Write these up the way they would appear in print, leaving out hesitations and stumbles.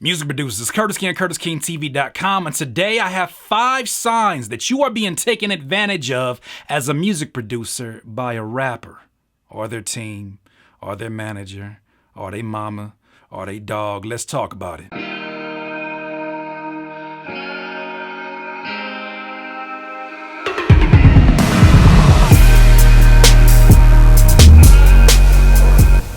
Music producers, Curtis King, CurtisKingTV.com, and today I have 5 signs that you are being taken advantage of as a music producer by a rapper, or their team, or their manager, or their mama, or their dog. Let's talk about it.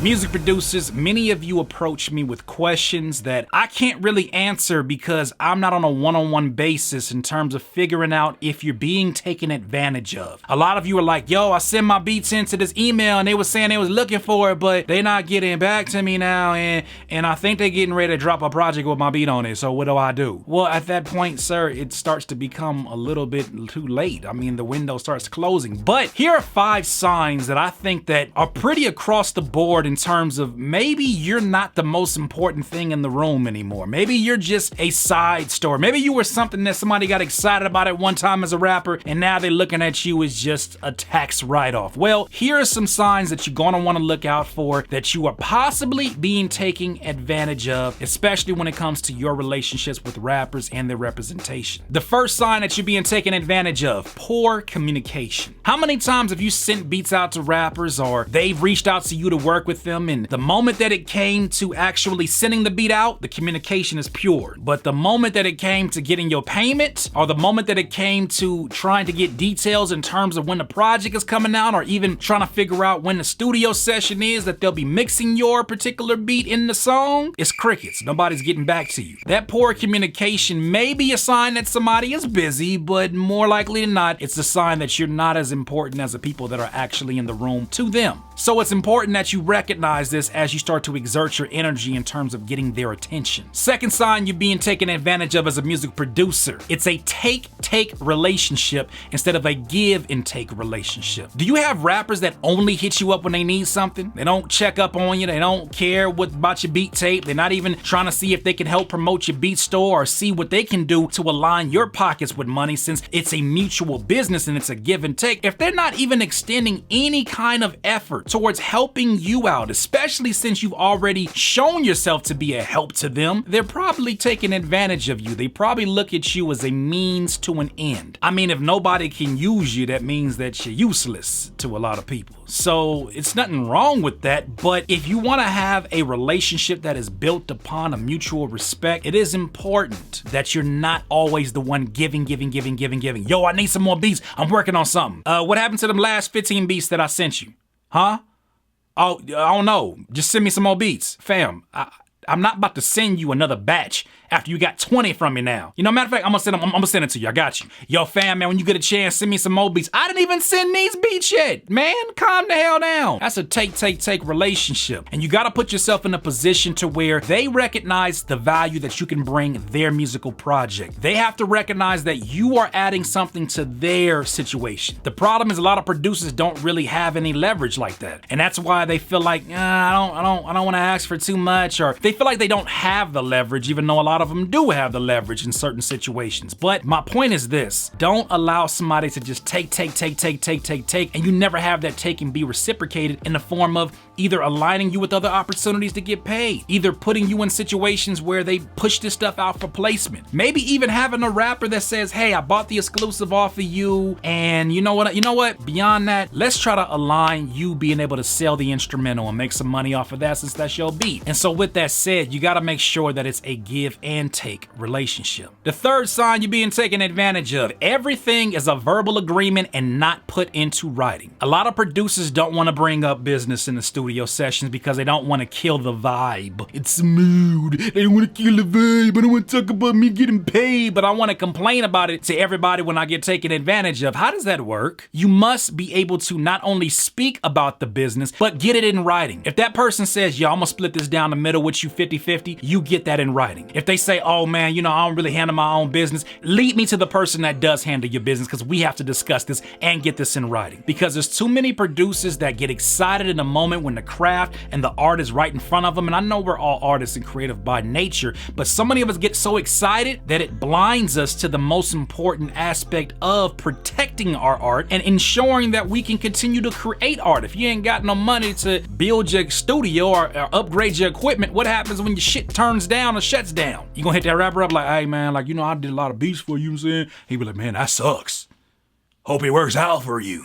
Music producers, many of you approach me with questions that I can't really answer because I'm not on a one-on-one basis in terms of figuring out if you're being taken advantage of. A lot of you are like, yo, I sent my beats into this email and they were saying they was looking for it, but they're not getting back to me now, and I think they're getting ready to drop a project with my beat on it, so what do I do? Well, at that point, sir, it starts to become a little bit too late. I mean, the window starts closing. But here are 5 signs that I think that are pretty across the board in terms of maybe you're not the most important thing in the room anymore. Maybe you're just a side story. Maybe you were something that somebody got excited about at one time as a rapper, and now they're looking at you as just a tax write-off. Well, here are some signs that you're gonna wanna look out for that you are possibly being taken advantage of, especially when it comes to your relationships with rappers and their representation. The first sign that you're being taken advantage of, poor communication. How many times have you sent beats out to rappers, or they've reached out to you to work with them, and the moment that it came to actually sending the beat out, the communication is pure. But the moment that it came to getting your payment, or the moment that it came to trying to get details in terms of when the project is coming out, or even trying to figure out when the studio session is that they'll be mixing your particular beat in the song, it's crickets. Nobody's getting back to you. That poor communication may be a sign that somebody is busy, but more likely than not, it's a sign that you're not as important as the people that are actually in the room to them. So it's important that you recognize this as you start to exert your energy in terms of getting their attention. Second sign you're being taken advantage of as a music producer. It's a take-take relationship instead of a give-and-take relationship. Do you have rappers that only hit you up when they need something? They don't check up on you. They don't care about your beat tape. They're not even trying to see if they can help promote your beat store or see what they can do to align your pockets with money, since it's a mutual business and it's a give and take. If they're not even extending any kind of effort towards helping you out, especially since you've already shown yourself to be a help to them, they're probably taking advantage of you. They probably look at you as a means to an end. I mean, if nobody can use you, that means that you're useless to a lot of people. So it's nothing wrong with that, but if you want to have a relationship that is built upon a mutual respect, it is important that you're not always the one giving. Yo, I need some more beats. I'm working on something. What happened to them last 15 beats that I sent you? Huh? Oh, I don't know. Just send me some more beats. Fam, I'm not about to send you another batch after you got 20 from me now. You know, matter of fact, I'm gonna send it to you. I got you. Yo, fam, man, when you get a chance, send me some more beats. I didn't even send these beats yet, man. Calm the hell down. That's a take relationship. And you gotta put yourself in a position to where they recognize the value that you can bring their musical project. They have to recognize that you are adding something to their situation. The problem is a lot of producers don't really have any leverage like that. And that's why they feel like, I don't wanna ask for too much, or they feel like they don't have the leverage, even though a lot of them do have the leverage in certain situations. But my point is this: don't allow somebody to just take, and you never have that take and be reciprocated in the form of either aligning you with other opportunities to get paid, either putting you in situations where they push this stuff out for placement, maybe even having a rapper that says, hey, I bought the exclusive off of you, and you know what, beyond that, let's try to align you being able to sell the instrumental and make some money off of that since that's your beat. And so with that said, you gotta make sure that it's a give and take relationship. The third sign you're being taken advantage of: everything is a verbal agreement and not put into writing. A lot of producers don't want to bring up business in the studio sessions because they don't want to kill the vibe. It's smooth. They don't want to kill the vibe. I don't want to talk about me getting paid, but I want to complain about it to everybody when I get taken advantage of. How does that work? You must be able to not only speak about the business, but get it in writing. If that person says, yo, I'm gonna split this down the middle with you 50-50, you get that in writing. If they say, oh man, I don't really handle my own business, lead me to the person that does handle your business, because we have to discuss this and get this in writing. Because there's too many producers that get excited in the moment when the craft and the art is right in front of them. And I know we're all artists and creative by nature, but so many of us get so excited that it blinds us to the most important aspect of protecting our art and ensuring that we can continue to create art. If you ain't got no money to build your studio or upgrade your equipment, what happens when your shit turns down or shuts down? You gonna hit that rapper up like, hey man, like, you know, I did a lot of beats for you, know what I'm saying? He be like, man, that sucks. Hope it works out for you.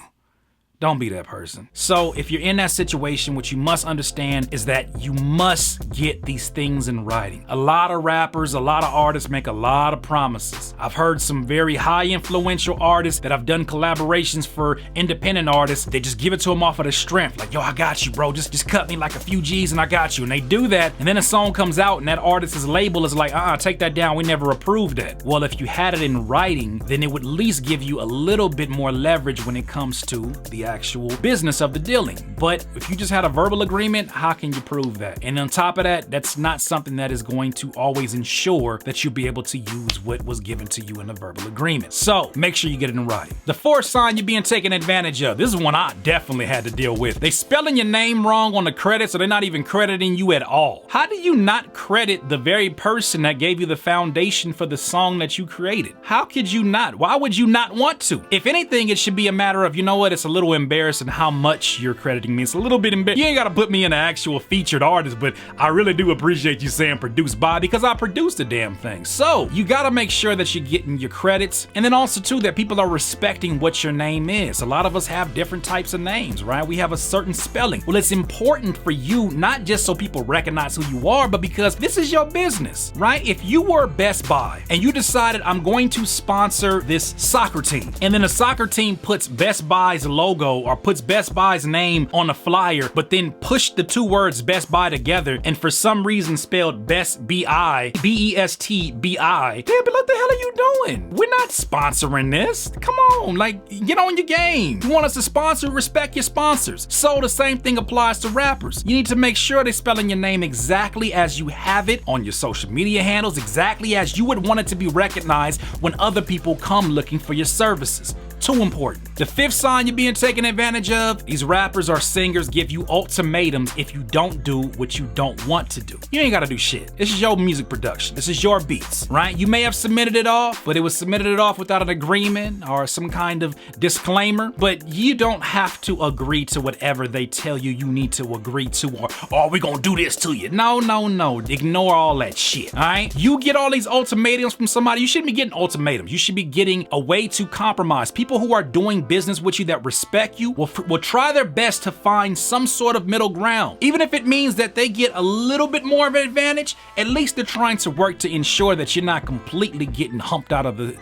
Don't be that person. So if you're in that situation, what you must understand is that you must get these things in writing. A lot of rappers, a lot of artists make a lot of promises. I've heard some very high influential artists that I've done collaborations for independent artists. They just give it to them off of their strength. Like, yo, I got you, bro. Just cut me like a few G's and I got you. And they do that. And then a song comes out and that artist's label is like, take that down. We never approved that. Well, if you had it in writing, then it would at least give you a little bit more leverage when it comes to the actual business of the dealing. But if you just had a verbal agreement, how can you prove that? And on top of that, that's not something that is going to always ensure that you'll be able to use what was given to you in a verbal agreement. So make sure you get it in writing. The fourth sign you're being taken advantage of. This is one I definitely had to deal with. They spelling your name wrong on the credits, or they're not even crediting you at all. How do you not credit the very person that gave you the foundation for the song that you created? How could you not? Why would you not want to? If anything, it should be a matter of, you know what, it's a little embarrassing how much you're crediting me. It's a little bit embarrassing. You ain't gotta put me in an actual featured artist, but I really do appreciate you saying produced by, because I produced the damn thing. So you gotta make sure that you're getting your credits, and then also too that people are respecting what your name is. A lot of us have different types of names, right? We have a certain spelling. Well, it's important for you, not just so people recognize who you are, but because this is your business, right? If you were Best Buy and you decided, I'm going to sponsor this soccer team, and then the soccer team puts Best Buy's logo or puts Best Buy's name on a flyer, but then push the two words Best Buy together and for some reason spelled Best B-I, B-E-S-T-B-I, damn, but what the hell are you doing? We're not sponsoring this. Come on, like, get on your game. You want us to sponsor, respect your sponsors. So the same thing applies to rappers. You need to make sure they're spelling your name exactly as you have it on your social media handles, exactly as you would want it to be recognized when other people come looking for your services. Too important. The fifth sign you're being taken advantage of, these rappers or singers give you ultimatums if you don't do what you don't want to do. You ain't gotta do shit. This is your music production. This is your beats, right? You may have submitted it off, but it was submitted it off without an agreement or some kind of disclaimer, but you don't have to agree to whatever they tell you you need to agree to, or, oh, we gonna do this to you. No, no, no. Ignore all that shit, all right? You get all these ultimatums from somebody, you shouldn't be getting ultimatums. You should be getting a way to compromise. People who are doing business with you that respect you will try their best to find some sort of middle ground. Even if it means that they get a little bit more of an advantage, at least they're trying to work to ensure that you're not completely getting humped out of the,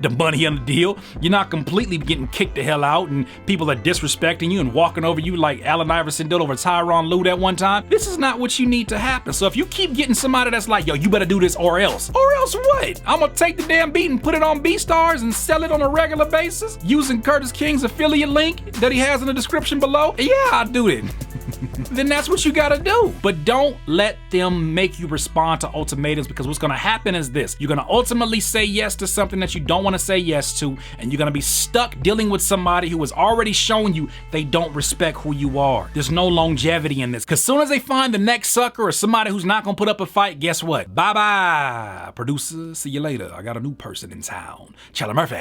the money on the deal. You're not completely getting kicked the hell out and people are disrespecting you and walking over you like Allen Iverson did over Tyronn Lue that one time. This is not what you need to happen. So if you keep getting somebody that's like, yo, you better do this or else. Or else what? I'm gonna take the damn beat and put it on BeatStars and sell it on a regular basis using Curtis King's affiliate link that he has in the description below? Yeah, I'll do it. Then that's what you gotta do. But don't let them make you respond to ultimatums, because what's gonna happen is this. You're gonna ultimately say yes to something that you don't wanna say yes to, and you're gonna be stuck dealing with somebody who has already shown you they don't respect who you are. There's no longevity in this, because as soon as they find the next sucker or somebody who's not gonna put up a fight, guess what? Bye-bye, producer, see you later. I got a new person in town. Charlie Murphy,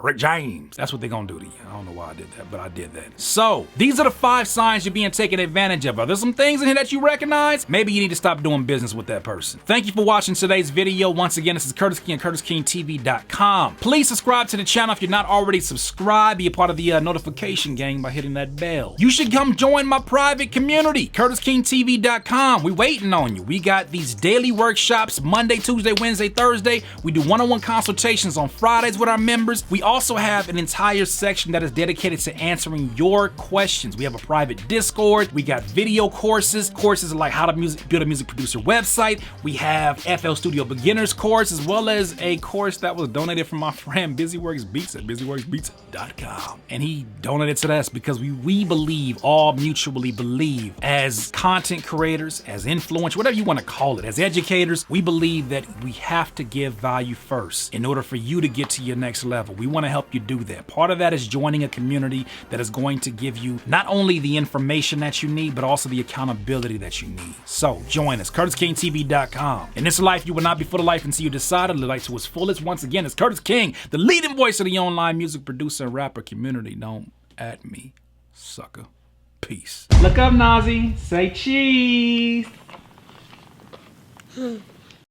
Rick James. That's what they're gonna do to you. I don't know why I did that, but I did that. So, these are the 5 signs you're being taken advantage of. Are there some things in here that you recognize? Maybe you need to stop doing business with that person. Thank you for watching today's video. Once again, this is Curtis King at CurtisKingTV.com. Please subscribe to the channel if you're not already subscribed. Be a part of the notification gang by hitting that bell. You should come join my private community, CurtisKingTV.com. We waiting on you. We got these daily workshops Monday, Tuesday, Wednesday, Thursday. We do one-on-one consultations on Fridays with our members. We also have an entire section that is dedicated to answering your questions. We have a private Discord. We got video courses like how to build a music producer website. We have FL Studio Beginners course, as well as a course that was donated from my friend Busyworks Beats at busyworksbeats.com. And he donated to us because we believe, all mutually believe, as content creators, as influencers, whatever you want to call it, as educators, we believe that we have to give value first in order for you to get to your next level. We want want to help you do that. Part of that is joining a community that is going to give you not only the information that you need, but also the accountability that you need. So join us, CurtisKingTV.com. In this life, you will not be full of life until you decide to live life to its fullest. Once again, it's Curtis King, the leading voice of the online music producer and rapper community. Don't at me, sucker. Peace. Look up, Nazi. Say cheese.